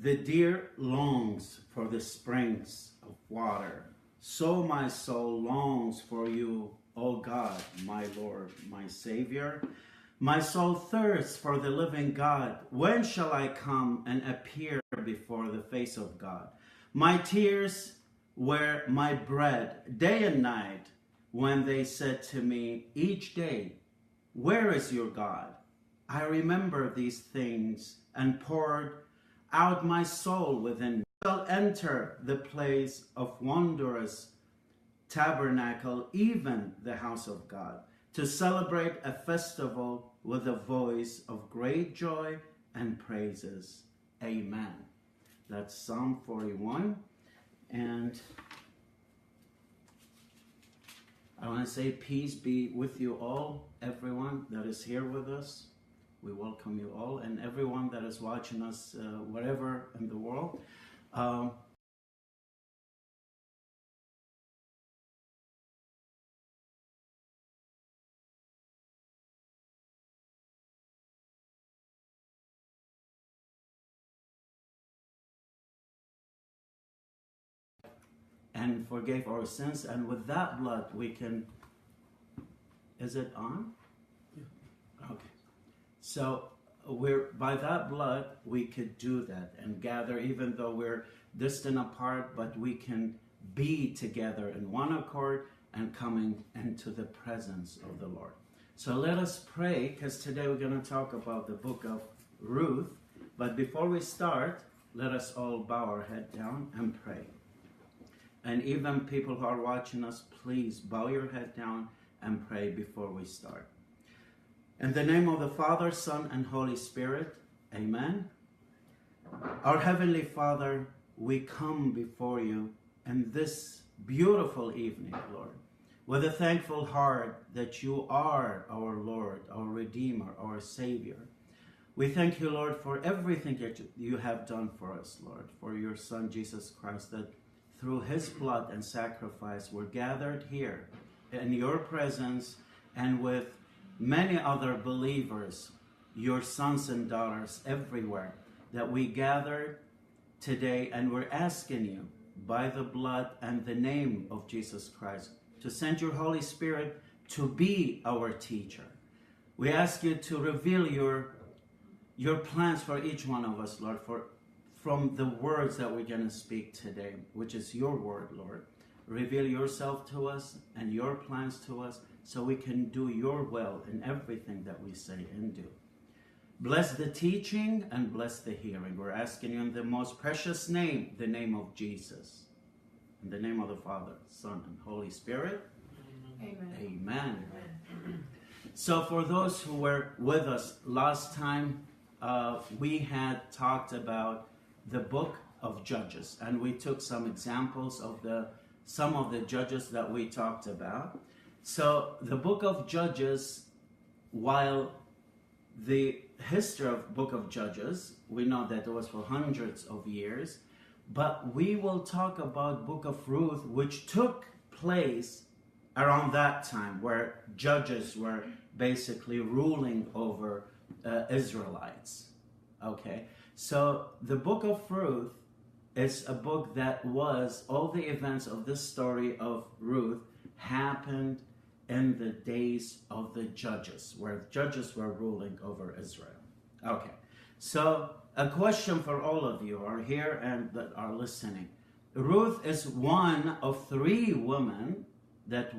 the deer longs for the springs of water, so my soul longs for you, O God, my Lord, my Savior. My soul thirsts for the living God. When shall I come and appear before the face of God? My tears were my bread day and night, when they said to me each day, where is your God? I remember these things and poured out my soul within me. I shall enter the place of wondrous tabernacle, even the house of God, to celebrate a festival with a voice of great joy and praises. Amen. That's Psalm 41. And I want to say peace be with you all, everyone that is here with us. We welcome you all, and everyone that is watching us wherever in the world. And forgave our sins, and with that blood we can, is it on? Yeah. Okay. So by that blood we could do that and gather, even though we're distant apart, but we can be together in one accord and coming into the presence of the Lord. So let us pray, because today we're going to talk about the book of Ruth. But before we start, let us all bow our head down and pray. And even people who are watching us, please bow your head down and pray before we start. In the name of the Father, Son, and Holy Spirit, amen. Our Heavenly Father, we come before you in this beautiful evening, Lord, with a thankful heart that you are our Lord, our Redeemer, our Savior. We thank you, Lord, for everything that you have done for us, Lord, for your Son, Jesus Christ, that through his blood and sacrifice we're gathered here in your presence, and with many other believers, your sons and daughters everywhere, that we gather today, and we're asking you by the blood and the name of Jesus Christ to send your Holy Spirit to be our teacher. We ask you to reveal your plans for each one of us, Lord, from the words that we're going to speak today, which is your word, Lord. Reveal yourself to us and your plans to us, so we can do your will in everything that we say and do. Bless the teaching and bless the hearing. We're asking you in the most precious name, the name of Jesus. In the name of the Father, Son, and Holy Spirit. Amen. Amen. Amen. So for those who were with us last time, we had talked about the book of Judges, and we took some examples of some of the judges that we talked about. So the book of Judges, while the history of book of Judges, we know that it was for hundreds of years, but we will talk about book of Ruth, which took place around that time, where judges were basically ruling over Israelites. Okay, so the book of Ruth is a book that was, all the events of this story of Ruth happened in the days of the judges, where judges were ruling over Israel. Okay, so a question for all of you who are here and that are listening. Ruth is one of 3 women that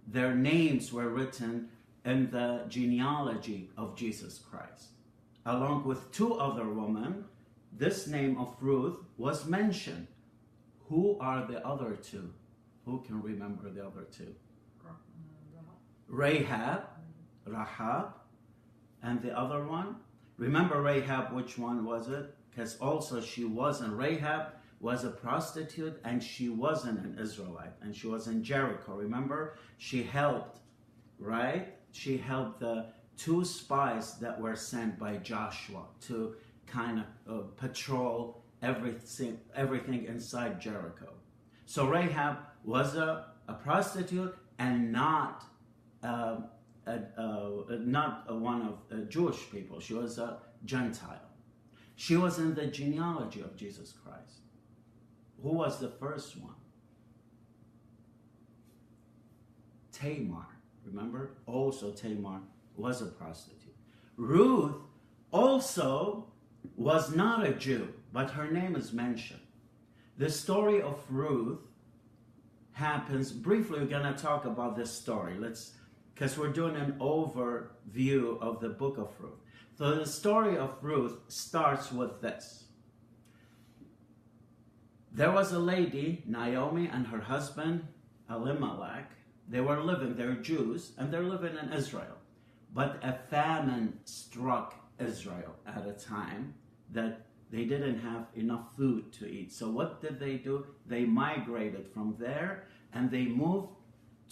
their names were written in the genealogy of Jesus Christ. Along with 2 other women, this name of Ruth was mentioned. Who are the other 2? Who can remember the other 2? Rahab, and the other one? Remember Rahab, which one was it? Because also she wasn't, Rahab was a prostitute, and she wasn't an Israelite, and she was in Jericho. Remember? She helped, right? She helped the 2 spies that were sent by Joshua to kind of patrol everything inside Jericho. So Rahab was a prostitute and not one of Jewish people. She was a Gentile. She was in the genealogy of Jesus Christ. Who was the first one? Tamar, remember? Also Tamar was a prostitute. Ruth also was not a Jew, but her name is mentioned. The story of Ruth happens, briefly we're going to talk about this story. Because we're doing an overview of the book of Ruth. So the story of Ruth starts with this. There was a lady, Naomi, and her husband, Elimelech. They're Jews, and they're living in Israel. But a famine struck Israel at a time that they didn't have enough food to eat. So what did they do? They migrated from there, and they moved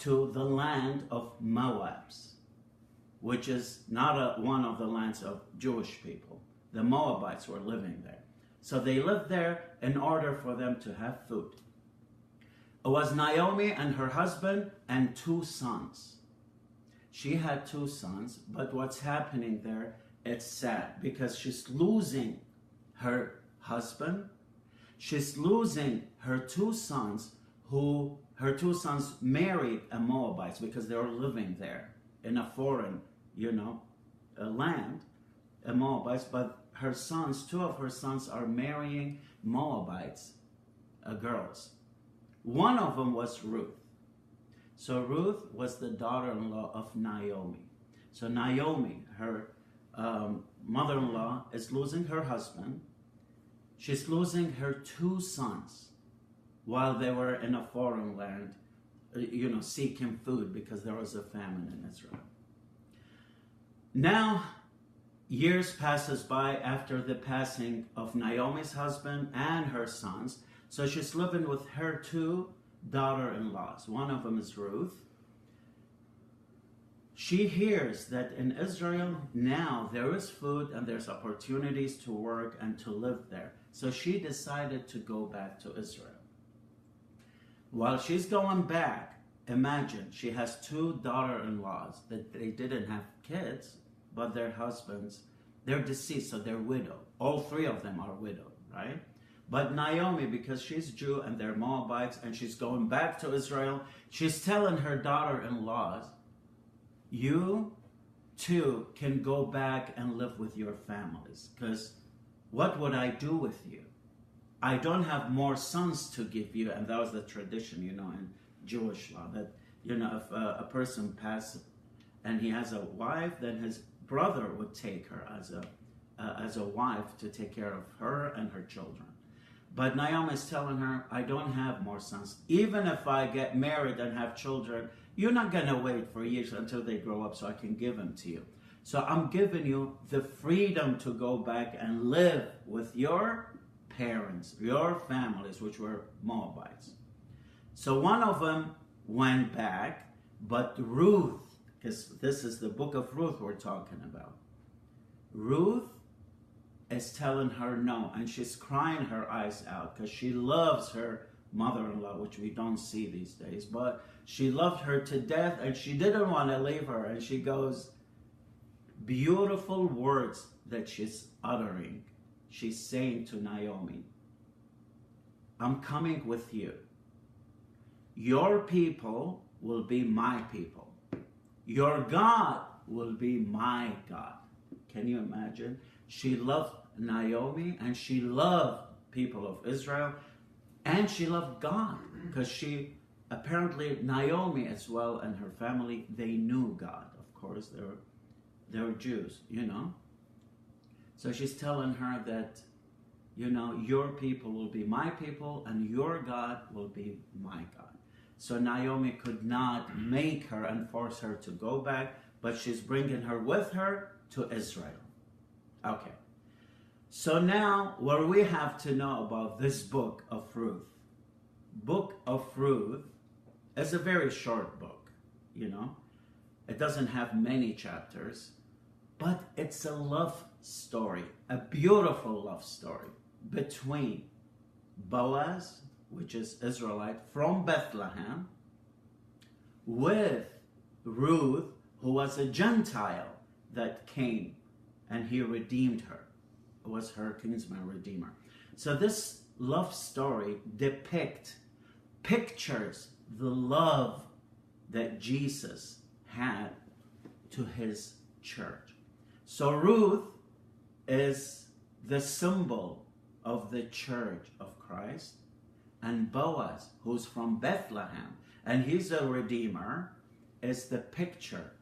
to the land of Moabs, which is not one of the lands of Jewish people. The Moabites were living there. So they lived there in order for them to have food. It was Naomi and her husband and 2 sons. She had 2 sons, but what's happening there, it's sad because she's losing her husband. She's losing her 2 sons who her 2 sons married a Moabite because they were living there in a foreign, land, a Moabite. But her sons, 2 of her sons are marrying Moabites, girls. One of them was Ruth. So Ruth was the daughter-in-law of Naomi. So Naomi, her mother-in-law, is losing her husband. She's losing her 2 sons while they were in a foreign land, seeking food because there was a famine in Israel. Now, years passes by after the passing of Naomi's husband and her sons. So she's living with her 2 daughter-in-laws. One of them is Ruth. She hears that in Israel now there is food and there's opportunities to work and to live there. So she decided to go back to Israel. While she's going back, imagine she has 2 daughter-in-laws that they didn't have kids, but their husbands, they're deceased, so they're widowed. All 3 of them are widowed, right? But Naomi, because she's Jew and they're Moabites, and she's going back to Israel, she's telling her daughter-in-laws, you too can go back and live with your families, because what would I do with you? I don't have more sons to give you, and that was the tradition, in Jewish law, that, if a person passes and he has a wife, then his brother would take her as a wife to take care of her and her children. But Naomi is telling her, I don't have more sons. Even if I get married and have children, you're not going to wait for years until they grow up so I can give them to you. So I'm giving you the freedom to go back and live with your parents, your families, which were Moabites. So one of them went back, but Ruth, because this is the book of Ruth we're talking about, Ruth is telling her no, and she's crying her eyes out because she loves her mother-in-law, which we don't see these days, but she loved her to death and she didn't want to leave her. And she goes, beautiful words that she's uttering. She's saying to Naomi, I'm coming with you. Your people will be my people. Your God will be my God. Can you imagine? She loved Naomi and she loved people of Israel and she loved God because apparently Naomi as well and her family, they knew God. Of course, they were Jews, So she's telling her that, your people will be my people and your God will be my God. So Naomi could not make her and force her to go back, but she's bringing her with her to Israel. Okay. So now, what we have to know about this book of Ruth. Book of Ruth is a very short book, It doesn't have many chapters, but it's a love story, a beautiful love story between Boaz, which is Israelite from Bethlehem, with Ruth, who was a Gentile that came and he redeemed her. was her kinsman redeemer. So this love story pictures the love that Jesus had to his church. So Ruth is the symbol of the church of Christ, and Boaz, who's from Bethlehem, and he's a redeemer, is the picture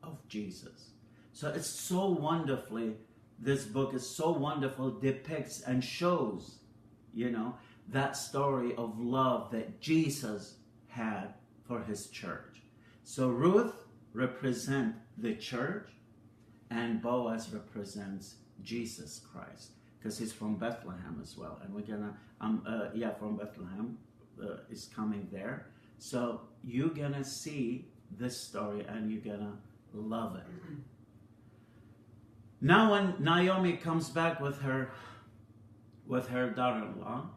of Jesus. So it's so wonderfully, this book is so wonderful, depicts and shows, that story of love that Jesus had for his church. So Ruth represents the church, and Boaz represents Jesus Christ, because he's from Bethlehem as well. And we're gonna, from Bethlehem is coming there. So you're gonna see this story and you're gonna love it. Now when Naomi comes back with her daughter-in-law,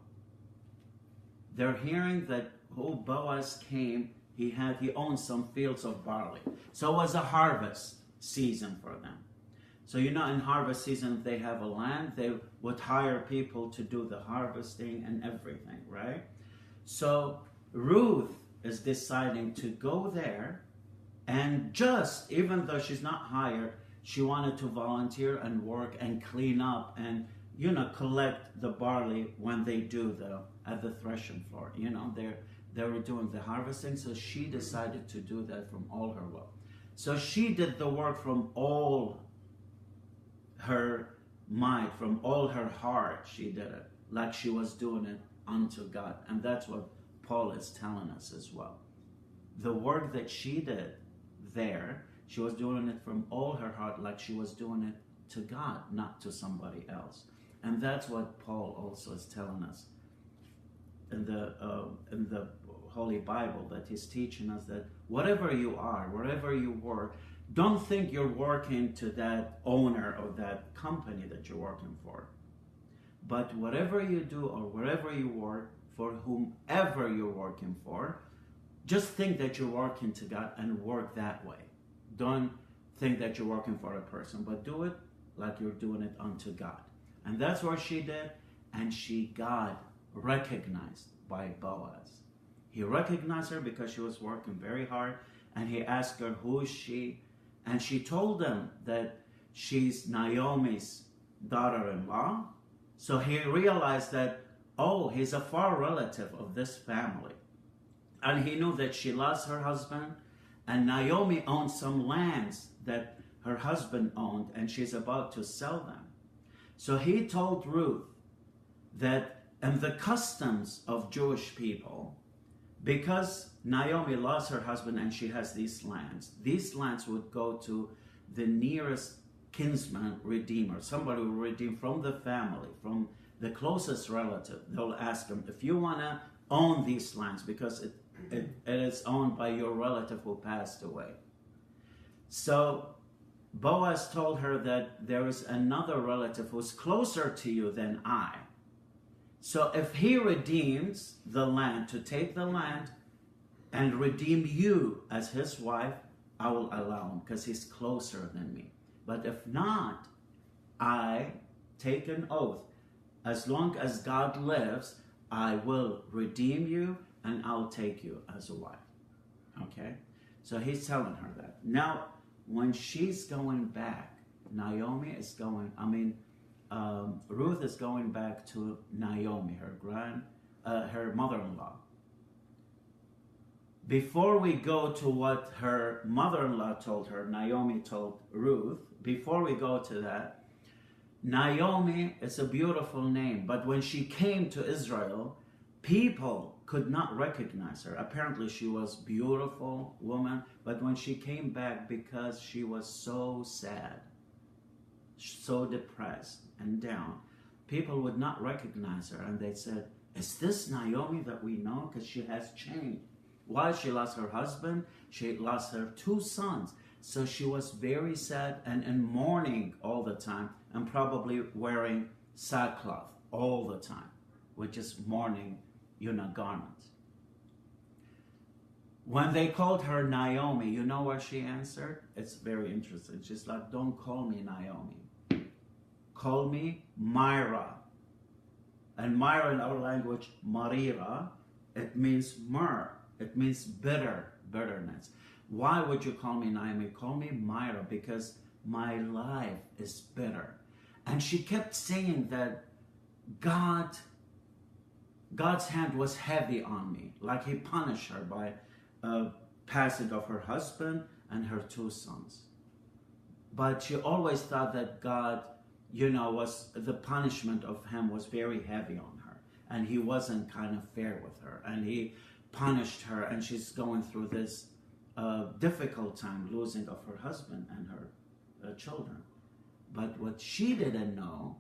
they're hearing that Boaz came, he owned some fields of barley. So it was a harvest season for them. So in harvest season, if they have a land, they would hire people to do the harvesting and everything, right? So Ruth is deciding to go there, and even though she's not hired, she wanted to volunteer and work and clean up and collect the barley when they do at the threshing floor. They were doing the harvesting, so she decided to do that from all her will. So she did the work from all her might, from all her heart. She did it like she was doing it unto God. And that's what Paul is telling us as well. The work that she did there, she was doing it from all her heart, like she was doing it to God, not to somebody else. And that's what Paul also is telling us in the Holy Bible, that he's teaching us that whatever you are, wherever you work, don't think you're working to that owner of that company that you're working for. But whatever you do or wherever you work, for whomever you're working for, just think that you're working to God and work that way. Don't think that you're working for a person, but do it like you're doing it unto God. And that's what she did, and she got recognized by Boaz. He recognized her because she was working very hard, and he asked her, who is she? And she told him that she's Naomi's daughter-in-law. So he realized that, he's a far relative of this family. And he knew that she lost her husband, and Naomi owned some lands that her husband owned, and she's about to sell them. So he told Ruth that in the customs of Jewish people, because Naomi lost her husband and she has these lands would go to the nearest kinsman redeemer, somebody who will redeem from the family, from the closest relative. They'll ask him, if you want to own these lands, because it is owned by your relative who passed away. So Boaz told her that there is another relative who's closer to you than I. So if he redeems the land, to take the land and redeem you as his wife, I will allow him because he's closer than me. But if not, I take an oath. As long as God lives, I will redeem you and I'll take you as a wife. Okay? So he's telling her that. Now, when she's going back, Ruth is going back to Naomi, her mother-in-law. Before we go to what her mother-in-law told her, Naomi told Ruth, before we go to that, Naomi is a beautiful name, but when she came to Israel, people could not recognize her. Apparently she was a beautiful woman, but when she came back, because she was so sad, so depressed and down, people would not recognize her, and they said, is this Naomi that we know? Because she has changed. Why? She lost her husband, she lost her 2 sons. So she was very sad and in mourning all the time, and probably wearing sackcloth all the time, which is mourning, garments. When they called her Naomi, you know what she answered? It's very interesting. She's like, don't call me Naomi. call me Myra. And Myra in our language, Marira, it means myrrh. It means bitterness. Why would you call me Naomi? Call me Myra, because my life is bitter. And she kept saying that God's hand was heavy on me, like he punished her by passing of her husband and her 2 sons. But she always thought that God, was the punishment of him was very heavy on her, and he wasn't kind of fair with her, and he punished her, and she's going through this difficult time, losing of her husband and her children. But what she didn't know,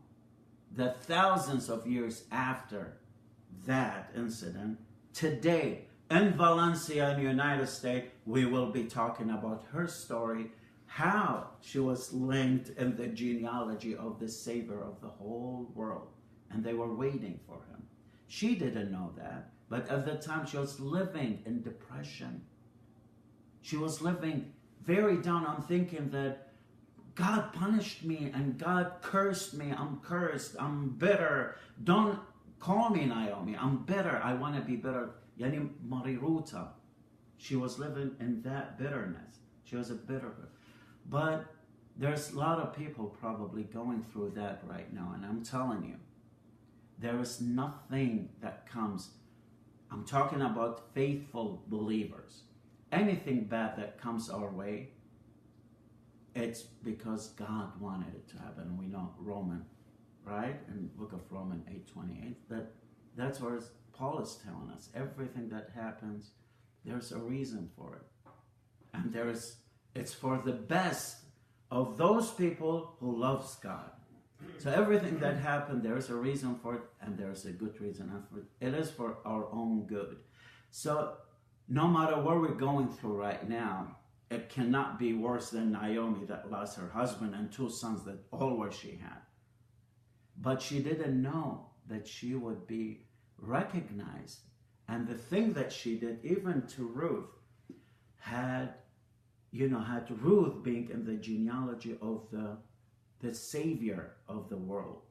that thousands of years after that incident, today in Valencia, in the United States, we will be talking about her story, how she was linked in the genealogy of the Savior of the whole world, and they were waiting for him. She didn't know that, but at the time she was living in depression. She was living very down on thinking that God punished me and God cursed me. I'm cursed. I'm bitter. Don't call me Naomi. I'm bitter. I want to be bitter. Yani Mariruta. She was living in that bitterness. She was a bitter person. But there's a lot of people probably going through that right now. And I'm telling you, there is nothing that comes. I'm talking about faithful believers. Anything bad that comes our way, it's because God wanted it to happen. We know Roman, right? In the book of Romans 8:28, that's where Paul is telling us. Everything that happens, there's a reason for it. And it's for the best of those people who loves God. So everything that happened, there's a reason for it, and there's a good reason. It is for our own good. So no matter what we're going through right now, it cannot be worse than Naomi that lost her husband and 2 sons, that all what she had. But she didn't know that she would be recognized. And the thing that she did, even to Ruth, had Ruth being in the genealogy of the Savior of the world.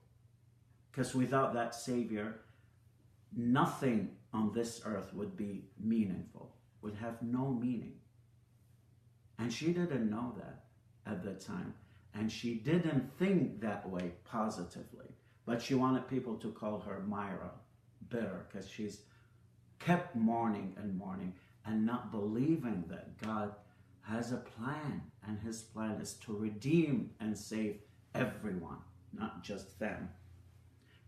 Because without that Savior, nothing on this earth would be meaningful, would have no meaning. And she didn't know that at the time. And she didn't think that way positively. But she wanted people to call her Myra, bitter, because she's kept mourning and not believing that God has a plan, and his plan is to redeem and save everyone, not just them.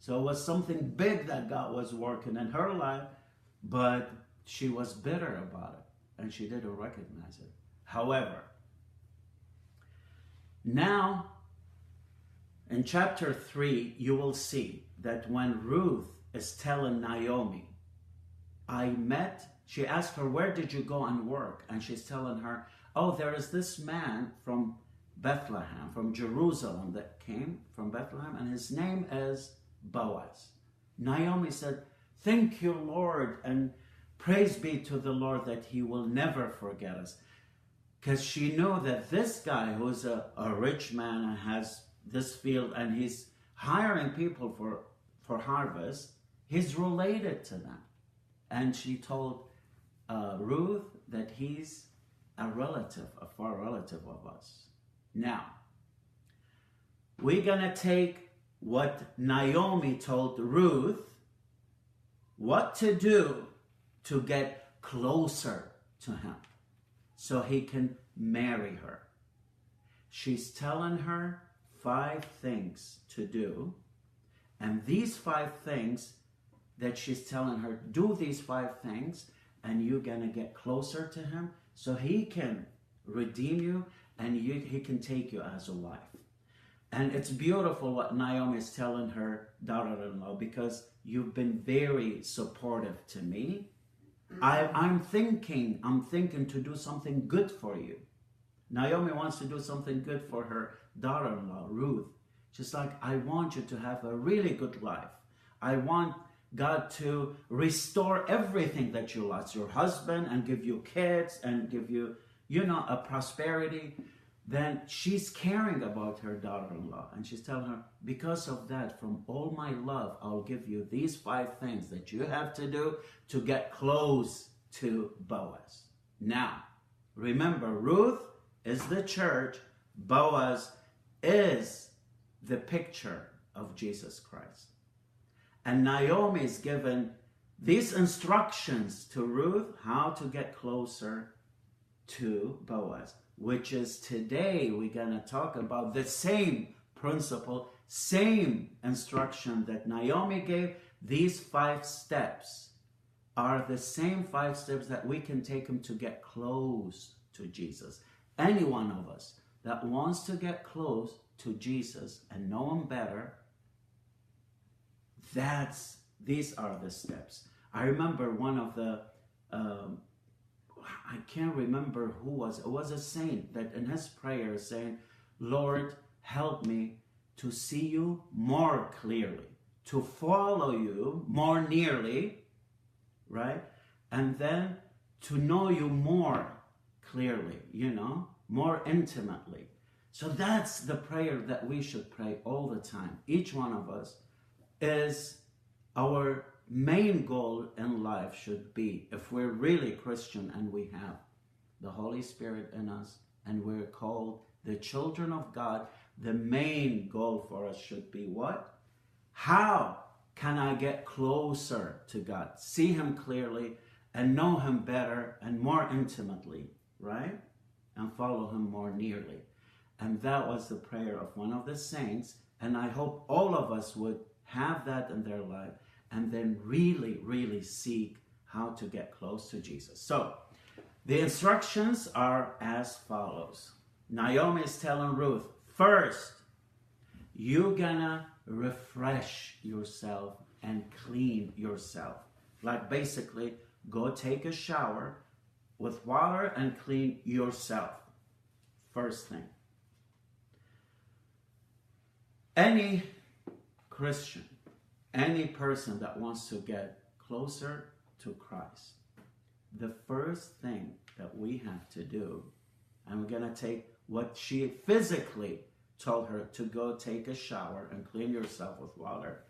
So it was something big that God was working in her life, but she was bitter about it, and she didn't recognize it. However, now in chapter 3, you will see that when Ruth is telling Naomi, she asked her, where did you go and work? And she's telling her, oh, there is this man from Bethlehem, from Jerusalem, that came from Bethlehem, and his name is Boaz. Naomi said, thank you, Lord, and praise be to the Lord that he will never forget us. Because she knew that this guy, who's a rich man and has this field, and he's hiring people for harvest, he's related to them. And she told Ruth that he's a relative, a far relative of us. Now, we're going to take what Naomi told Ruth, what to do to get closer to him so he can marry her. She's telling her 5 things to do, and these 5 things that she's telling her, do these 5 things, and you're going to get closer to him so he can redeem you, and he can take you as a wife. And it's beautiful what Naomi is telling her daughter-in-law, because you've been very supportive to me. I'm thinking to do something good for you. Naomi wants to do something good for her daughter-in-law, Ruth. She's like, I want you to have a really good life. I want God to restore everything that you lost, your husband, and give you kids, and give you, a prosperity. then she's caring about her daughter-in-law, and she's telling her, because of that, from all my love, I'll give you these 5 things that you have to do to get close to Boaz. Now, remember, Ruth is the church, Boaz is the picture of Jesus Christ. And Naomi is given these instructions to Ruth how to get closer to Boaz, which is today we're going to talk about the same principle, same instruction that Naomi gave. These 5 steps are the same 5 steps that we can take them to get close to Jesus. Any one of us that wants to get close to Jesus and know him better, these are the steps. I remember one of the I can't remember who was. It was a saint that in his prayer saying, Lord, help me to see you more clearly, to follow you more nearly, right? And then to know you more clearly, more intimately. So that's the prayer that we should pray all the time. Each one of us is our main goal in life should be, if we're really Christian and we have the Holy Spirit in us and we're called the children of God, the main goal for us should be what? How can I get closer to God, see him clearly and know him better and more intimately, right? And follow him more nearly. And that was the prayer of one of the saints, and I hope all of us would have that in their life and then really, really seek how to get close to Jesus. So, the instructions are as follows. Naomi is telling Ruth, first, you're gonna refresh yourself and clean yourself. Like basically, go take a shower with water and clean yourself. First thing. Any Christian, any person that wants to get closer to Christ, the first thing that we have to do, and we're going to take what she physically told her to go take a shower and clean yourself with water.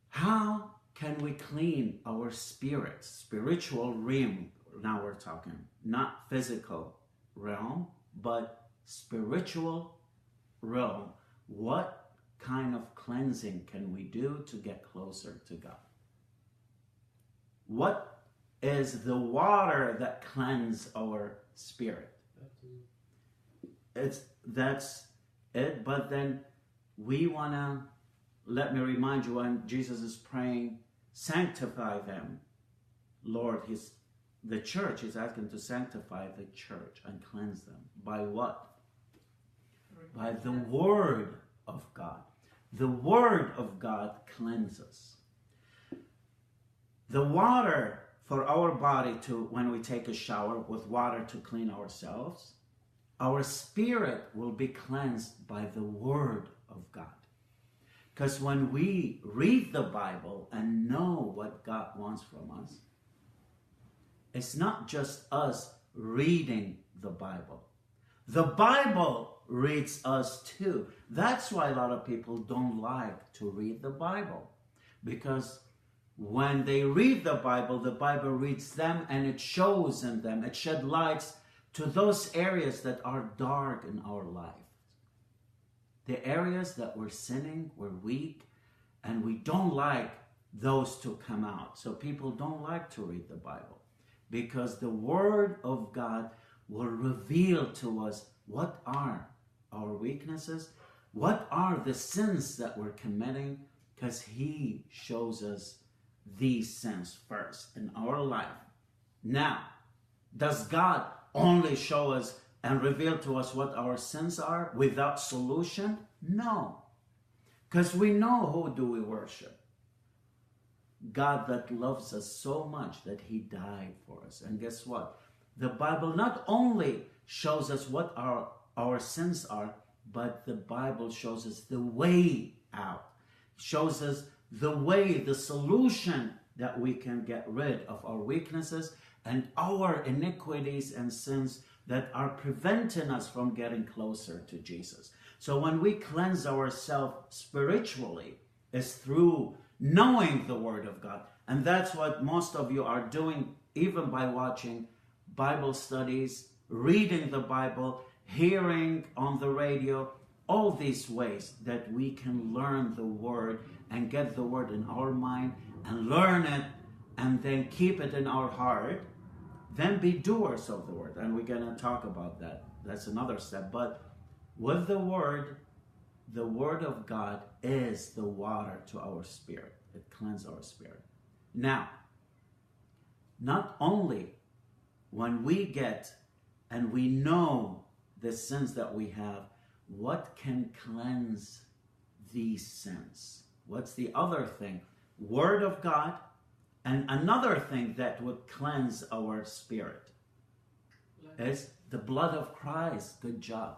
How can we clean our spirit, spiritual realm? Now we're talking not physical realm, but spiritual realm. What kind of cleansing can we do to get closer to God? What is the water that cleanses our spirit? That's it. But then we want to, let me remind you, when Jesus is praying, sanctify them. Lord, the church is asking to sanctify the church and cleanse them. By what? By the Word of God. The Word of God cleanses. The water for our body to, when we take a shower with water to clean ourselves, our spirit will be cleansed by the Word of God. Because when we read the Bible and know what God wants from us, it's not just us reading the Bible. The Bible reads us too. That's why a lot of people don't like to read the Bible. Because when they read the Bible reads them and it shows in them. It sheds lights to those areas that are dark in our life. The areas that we're sinning, we're weak, and we don't like those to come out. So people don't like to read the Bible. Because the Word of God will reveal to us what are our weaknesses, what are the sins that we're committing, because He shows us these sins first in our life. Now, does God only show us and reveal to us what our sins are without solution? No. Because we know who do we worship. God that loves us so much that He died for us. And guess what? The Bible not only shows us what our sins are, but the Bible shows us the way out. Shows us the way, the solution that we can get rid of our weaknesses and our iniquities and sins that are preventing us from getting closer to Jesus. So when we cleanse ourselves spiritually, it's through knowing the Word of God. And that's what most of you are doing, even by watching Bible studies, reading the Bible, hearing on the radio, all these ways that we can learn the Word and get the Word in our mind and learn it and then keep it in our heart, then be doers of the Word. And we're going to talk about that. That's another step. But with the Word of God is the water to our spirit. It cleanses our spirit. Now, not only when we get and we know the sins that we have, what can cleanse these sins? What's the other thing? Word of God, and another thing that would cleanse our spirit is the blood of Christ. Good job.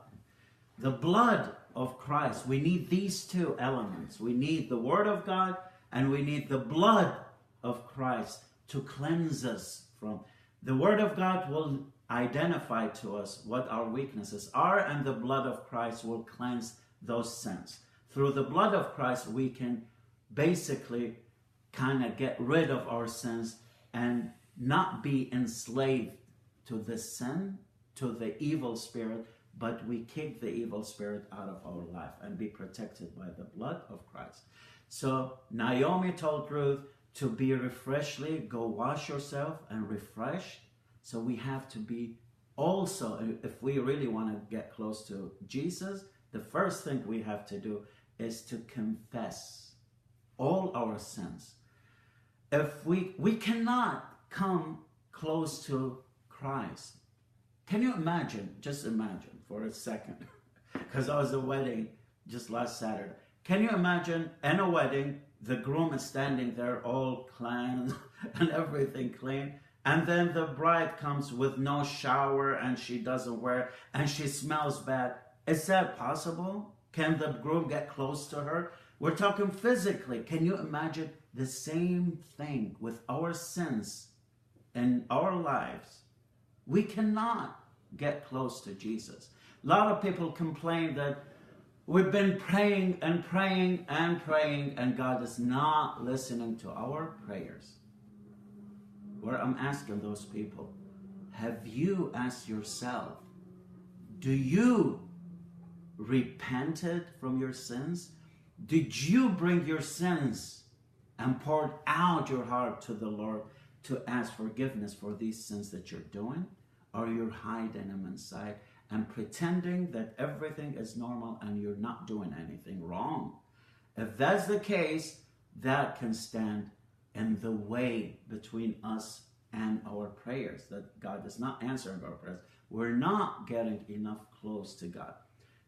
The blood of Christ. We need these two elements. We need the Word of God and we need the blood of Christ to cleanse us from. The Word of God will identify to us what our weaknesses are, and the blood of Christ will cleanse those sins. Through the blood of Christ, we can basically kind of get rid of our sins and not be enslaved to the sin, to the evil spirit, but we kick the evil spirit out of our life and be protected by the blood of Christ. So Naomi told Ruth to be refreshly, go wash yourself and refresh. So we have to be also, if we really want to get close to Jesus, the first thing we have to do is to confess all our sins. If we cannot come close to Christ. Can you imagine, just imagine for a second, because I was at a wedding just last Saturday. Can you imagine in a wedding, the groom is standing there all clean and everything clean, and then the bride comes with no shower and she doesn't wear, and she smells bad. Is that possible? Can the groom get close to her? We're talking physically. Can you imagine the same thing with our sins in our lives? We cannot get close to Jesus. A lot of people complain that we've been praying and praying and praying, and God is not listening to our prayers. Where I'm asking those people, have you asked yourself, do you repented from your sins? Did you bring your sins and poured out your heart to the Lord to ask forgiveness for these sins that you're doing? Or you're hiding them inside and pretending that everything is normal and you're not doing anything wrong? If that's the case, that can stand in the way between us and our prayers, that God is not answering our prayers. We're not getting enough close to God.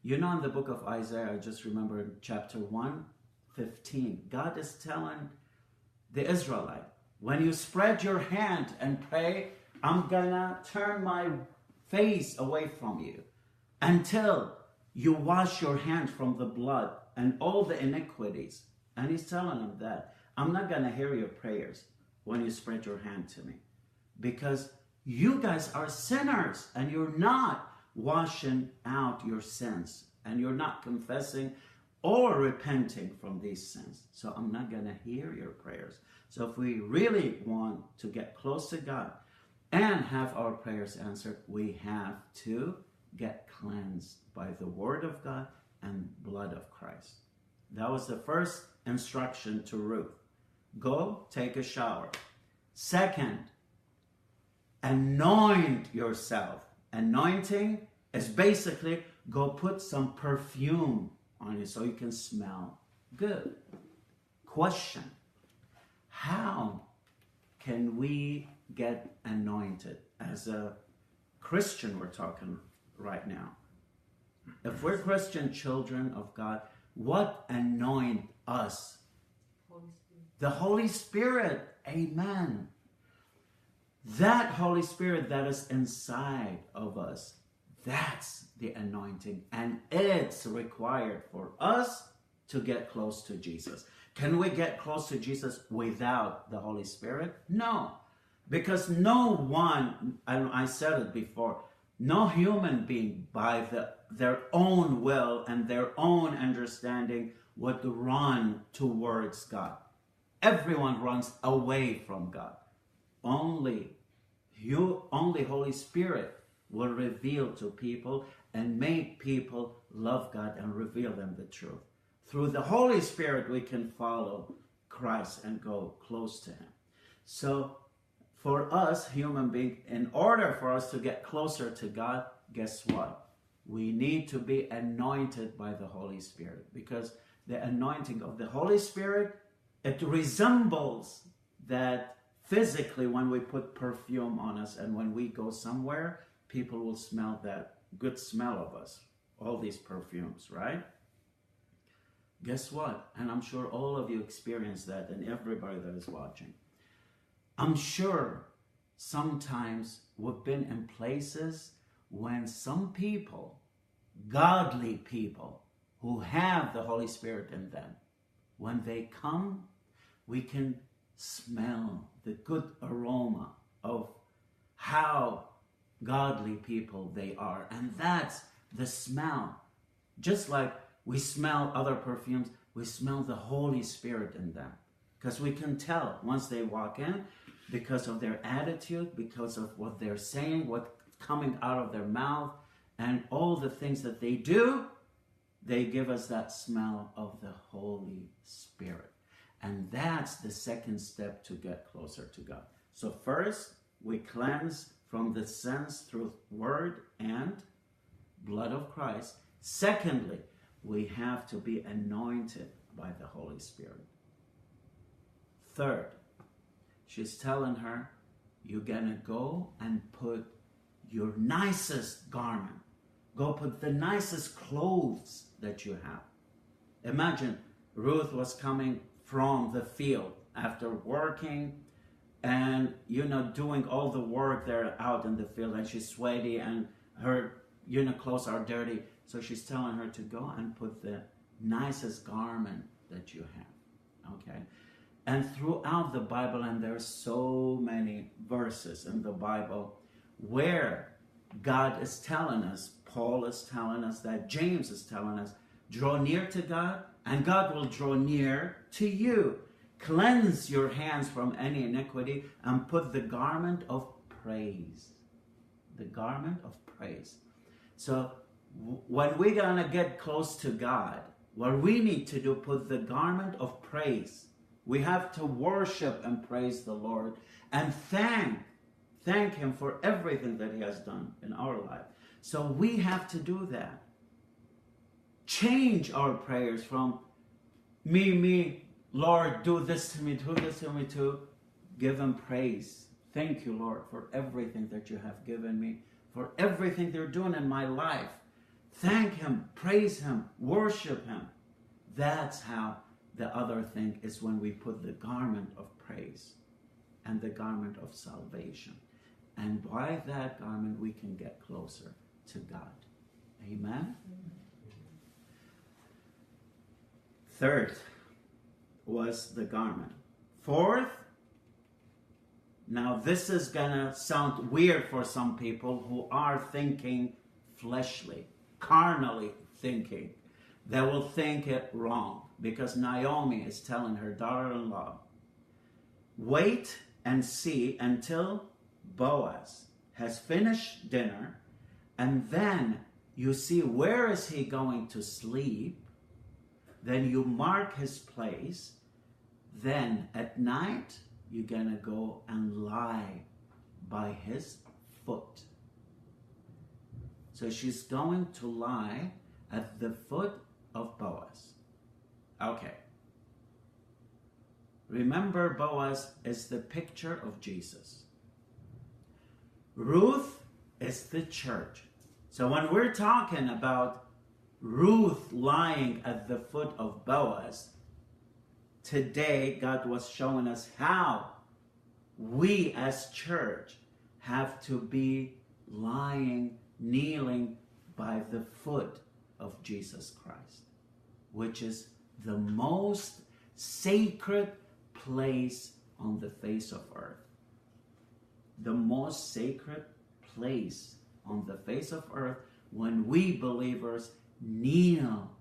You know, in the book of Isaiah, I just remember in chapter 1:15, God is telling the Israelite, when you spread your hand and pray, I'm gonna turn my face away from you until you wash your hand from the blood and all the iniquities. And he's telling them that I'm not gonna hear your prayers when you spread your hand to me, because you guys are sinners and you're not washing out your sins and you're not confessing or repenting from these sins. So I'm not going to hear your prayers. So if we really want to get close to God and have our prayers answered, we have to get cleansed by the Word of God and blood of Christ. That was the first instruction to Ruth. Go take a shower. Second, anoint yourself. Anointing is basically go put some perfume on you so you can smell good. Question: how can we get anointed? As a Christian, we're talking right now. If we're Christian children of God, what anoint us? Holy Spirit. The Holy Spirit. Amen. That Holy Spirit that is inside of us, that's the anointing, and it's required for us to get close to Jesus. Can we get close to Jesus without the Holy Spirit? No, because no one, and I said it before, No human being by their own will and their own understanding would run towards God. Everyone runs away from God. Only Holy Spirit will reveal to people and make people love God and reveal them the truth. Through the Holy Spirit, we can follow Christ and go close to him. So for us, human beings, in order for us to get closer to God, guess what? We need to be anointed by the Holy Spirit, because the anointing of the Holy Spirit, it resembles that physically when we put perfume on us, and when we go somewhere, people will smell that good smell of us, all these perfumes, right? Guess what? And I'm sure all of you experience that, and everybody that is watching. I'm sure sometimes we've been in places when some people, godly people, who have the Holy Spirit in them, when they come, we can smell the good aroma of how godly people they are. And that's the smell. Just like we smell other perfumes, we smell the Holy Spirit in them. Because we can tell once they walk in, because of their attitude, because of what they're saying, what's coming out of their mouth, and all the things that they do, they give us that smell of the Holy Spirit. And that's the second step to get closer to God. So first, we cleanse from the sins through word and blood of Christ. Secondly, we have to be anointed by the Holy Spirit. Third, she's telling her, you're gonna go and put your nicest garment. Go put the nicest clothes that you have. Imagine Ruth was coming from the field after working and, doing all the work there out in the field, and she's sweaty and her, clothes are dirty. So she's telling her to go and put the nicest garment that you have, okay? And throughout the Bible, and there's so many verses in the Bible where God is telling us, Paul is telling us that, James is telling us, draw near to God and God will draw near to you. Cleanse your hands from any iniquity and put the garment of praise. The garment of praise. So when we're going to get close to God, what we need to do, put the garment of praise. We have to worship and praise the Lord and thank him for everything that he has done in our life. So we have to do that. Change our prayers from me, Lord, do this to me, to give him praise. Thank you, Lord, for everything that you have given me, for everything you're doing in my life. Thank him, praise him, worship him. That's how the other thing is, when we put the garment of praise and the garment of salvation. And by that garment, we can get closer to God. Amen? Third was the garment. Fourth, now this is going to sound weird for some people who are thinking fleshly, carnally thinking. They will think it wrong, because Naomi is telling her daughter-in-law, wait and see until Boaz has finished dinner, and then you see where is he going to sleep. Then you mark his place. Then at night, you're going to go and lie by his foot. So she's going to lie at the foot of Boaz. Okay. Remember, Boaz is the picture of Jesus. Ruth is the church. So when we're talking about Ruth lying at the foot of Boaz, today God was showing us how we as church have to be lying, kneeling by the foot of Jesus Christ, which is the most sacred place on the face of earth. The most sacred place on the face of earth when we believers kneel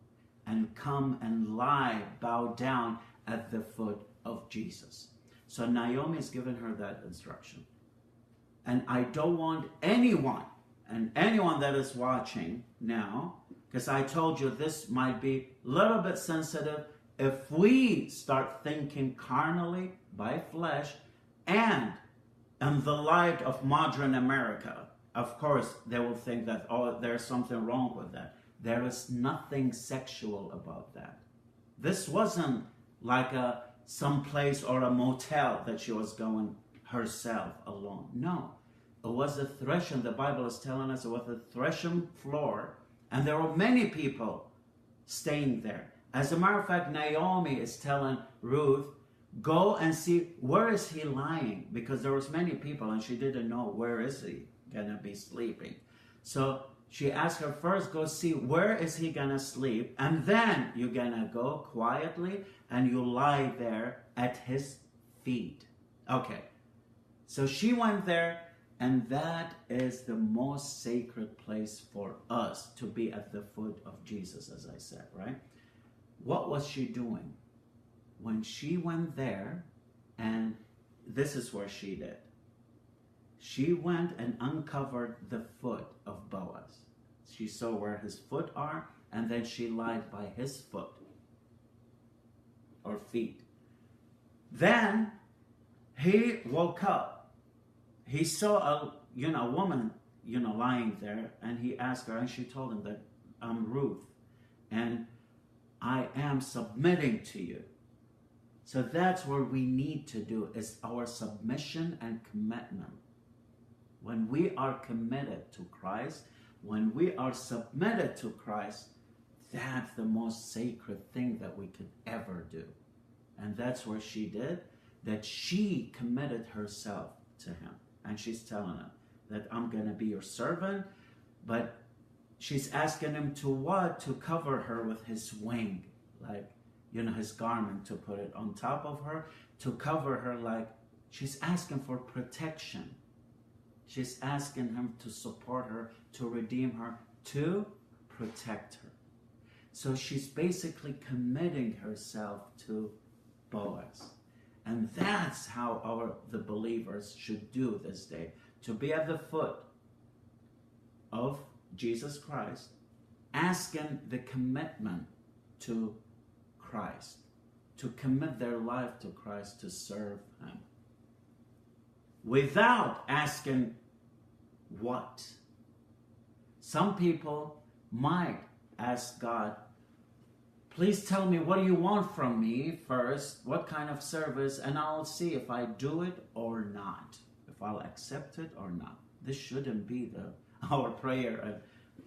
and come and lie, bow down at the foot of Jesus. So Naomi is giving her that instruction. And I don't want anyone, and anyone that is watching now, because I told you this might be a little bit sensitive, if we start thinking carnally by flesh and in the light of modern America, of course they will think that, oh, there's something wrong with that. There is nothing sexual about that. This wasn't like some place or a motel that she was going herself alone. No, it was a threshing. The Bible is telling us it was a threshing floor, and there were many people staying there. As a matter of fact, Naomi is telling Ruth, go and see where is he lying, because there was many people and she didn't know where is he gonna be sleeping. So she asked her, first go see where is he gonna sleep, and then you're gonna go quietly and you lie there at his feet. Okay, so she went there, and that is the most sacred place for us, to be at the foot of Jesus, as I said, right? What was she doing? When she went there, and this is what she did. She went and uncovered the foot of Boaz. She saw where his foot are, and then she lied by his foot or feet. Then he woke up. He saw a woman, lying there, and he asked her, and she told him that I'm Ruth, and I am submitting to you. So that's what we need to do, is our submission and commitment. When we are committed to Christ, when we are submitted to Christ, that's the most sacred thing that we could ever do. And that's what she did, that she committed herself to him. And she's telling him that I'm going to be your servant, but she's asking him to what? To cover her with his wing, like, his garment, to put it on top of her, to cover her, like she's asking for protection. She's asking him to support her, to redeem her, to protect her. So she's basically committing herself to Boaz. And that's how the believers should do this day, to be at the foot of Jesus Christ, asking the commitment to Christ, to commit their life to Christ, to serve him, without asking what. Some people might ask God, please tell me, what do you want from me first? What kind of service? And I'll see if I do it or not, if I'll accept it or not. This shouldn't be our prayer and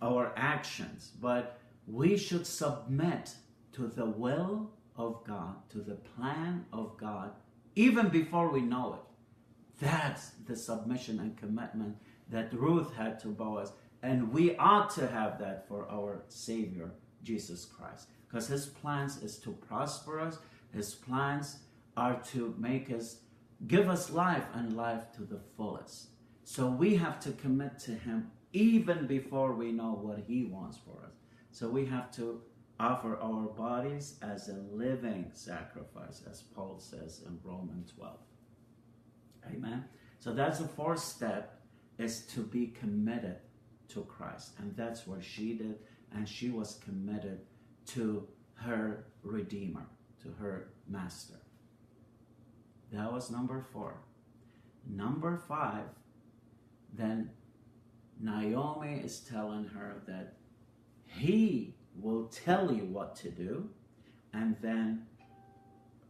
our actions, but we should submit to the will of God, to the plan of God, even before we know it. That's the submission and commitment that Ruth had to Boaz, and we ought to have that for our Savior, Jesus Christ, because his plans is to prosper us. His plans are to make us, give us life and life to the fullest. So we have to commit to him even before we know what he wants for us. So we have to offer our bodies as a living sacrifice, as Paul says in Romans 12. Amen. So that's the fourth step, is to be committed to Christ. And that's what she did. And she was committed to her Redeemer, to her Master. That was number 4. Number 5, then Naomi is telling her that he will tell you what to do. And then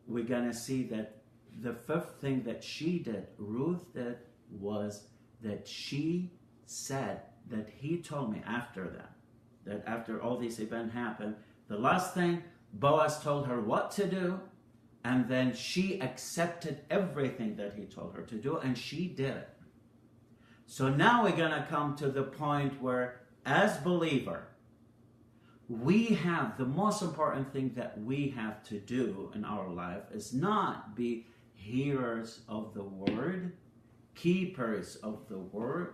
we're going to see that the 5th thing that she did, Ruth did, was that she said that he told me after that after all these events happened, the last thing, Boaz told her what to do, and then she accepted everything that he told her to do, and she did it. So now we're going to come to the point where, as believer, we have the most important thing that we have to do in our life is not be hearers of the word, keepers of the word,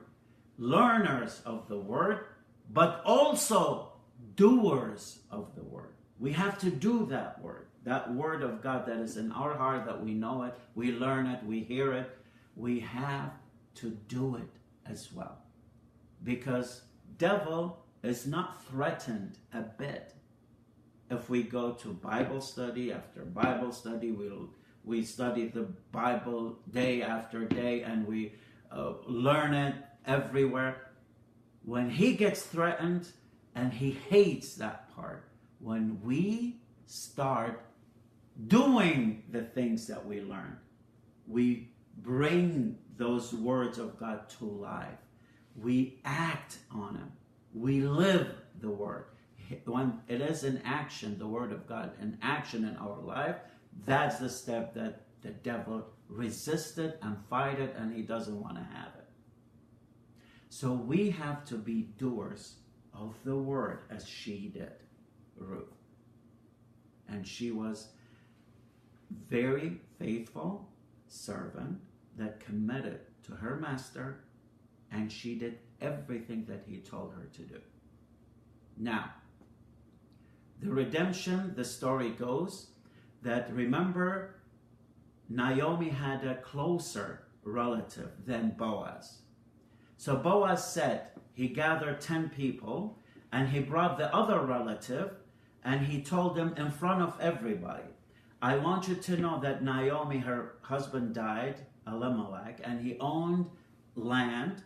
learners of the word, but also doers of the word. We have to do that word of God that is in our heart, that we know it, we learn it, we hear it. We have to do it as well. Because devil is not threatened a bit. If we go to Bible study after Bible study, we study the Bible day after day, and we learn it everywhere. When he gets threatened, and he hates that part, when we start doing the things that we learn, we bring those words of God to life. We act on them. We live the word. When it is in action, the word of God in action in our life, that's the step that the devil resisted and fight it, and he doesn't want to have it. So we have to be doers of the word, as she did, Ruth. And she was very faithful servant that committed to her master, and she did everything that he told her to do. Now, the redemption, the story goes that, remember, Naomi had a closer relative than Boaz. So Boaz said, he gathered 10 people, and he brought the other relative, and he told them in front of everybody, I want you to know that Naomi, her husband died, Elimelech, and he owned land,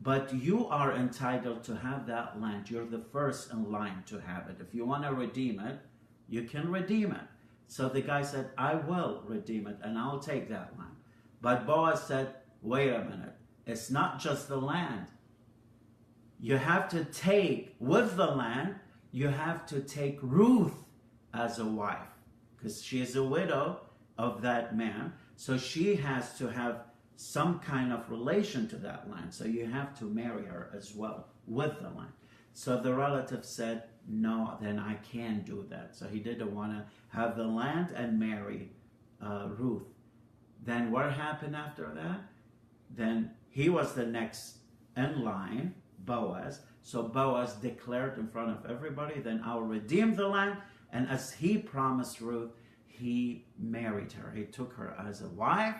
but you are entitled to have that land. You're the first in line to have it. If you want to redeem it, you can redeem it. So the guy said, I will redeem it, and I'll take that land. But Boaz said, wait a minute. It's not just the land. You have to take, with the land, you have to take Ruth as a wife, because she is a widow of that man. So she has to have some kind of relation to that land. So you have to marry her as well with the land. So the relative said, no, then I can't do that. So he didn't want to have the land and marry Ruth. Then what happened after that? Then he was the next in line, Boaz. So Boaz declared in front of everybody, then I'll redeem the land. And as he promised Ruth, he married her. He took her as a wife.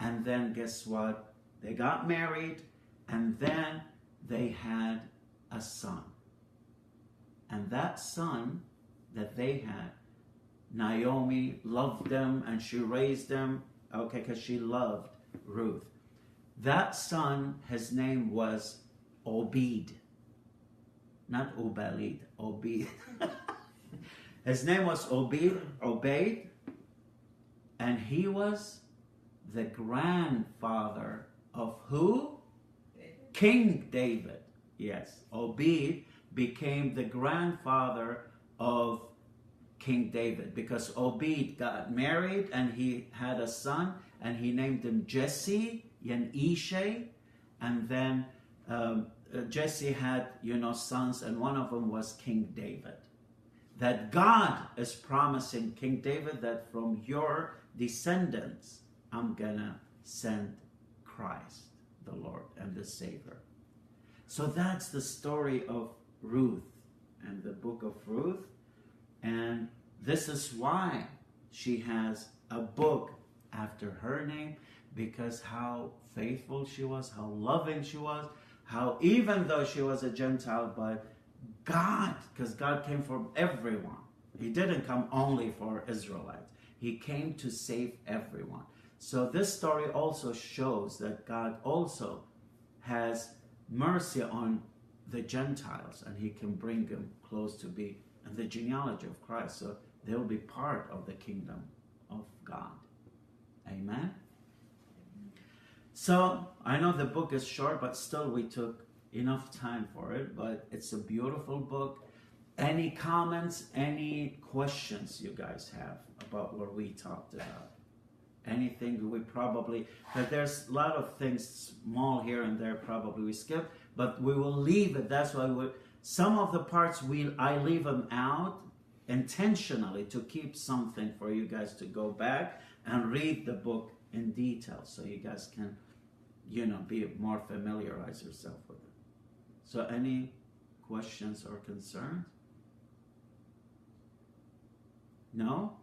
And then guess what? They got married, and then they had a son. And that son that they had, Naomi loved them, and she raised them, okay, because she loved Ruth. That son, his name was Obed. Not Ubalid, Obed. His name was Obed, and he was the grandfather of who? King David. Yes, Obed became the grandfather of King David, because Obed got married and he had a son, and he named him Jesse and Ishay. And then Jesse had, sons, and one of them was King David. That God is promising King David that from your descendants, I'm gonna send Christ, the Lord and the Savior. So that's the story of Ruth and the book of Ruth. And this is why she has a book after her name, because how faithful she was, how loving she was, how even though she was a Gentile, but God, because God came for everyone. He didn't come only for Israelites. He came to save everyone. So this story also shows that God also has mercy on the Gentiles, and he can bring them close to be in the genealogy of Christ, so they'll be part of the kingdom of God. Amen? So I know the book is short, but still we took enough time for it, but it's a beautiful book. Any comments, any questions you guys have about what we talked about? Anything we probably, but there's a lot of things small here and there probably we skip, but we will leave it. That's why some of the parts I leave them out intentionally to keep something for you guys to go back and read the book in detail, so you guys can be more familiarize yourself with it. So any questions or concerns? No?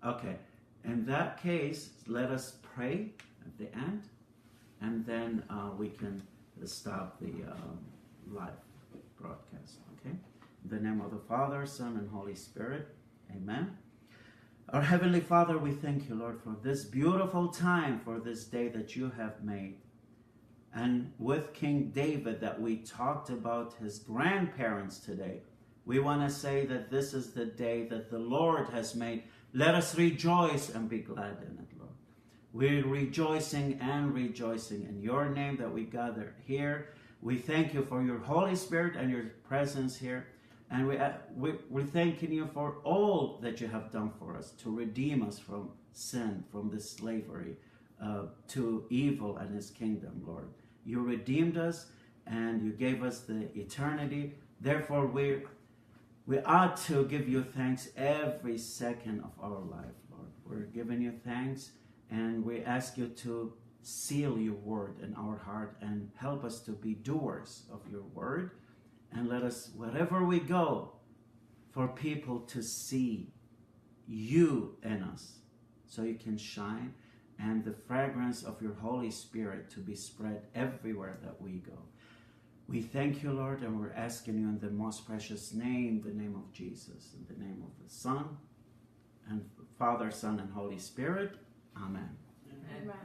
Okay. In that case, let us pray at the end, and then we can stop the live broadcast. Okay? In the name of the Father, Son, and Holy Spirit. Amen. Our Heavenly Father, we thank you, Lord, for this beautiful time, for this day that you have made. And with King David that we talked about his grandparents today, we want to say that this is the day that the Lord has made. Let us rejoice and be glad in it, Lord. We're rejoicing and rejoicing in your name that we gather here. We thank you for your Holy Spirit and your presence here. And we're thanking you for all that you have done for us to redeem us from sin, from this slavery to evil and his kingdom, Lord. You redeemed us and you gave us the eternity. Therefore, we ought to give you thanks every second of our life, Lord. We're giving you thanks, and we ask you to seal your word in our heart and help us to be doers of your word. And let us, wherever we go, for people to see you in us so you can shine, and the fragrance of your Holy Spirit to be spread everywhere that we go. We thank you, Lord, and we're asking you in the most precious name, the name of Jesus, in the name of the Son, and Father, Son, and Holy Spirit. Amen. Amen.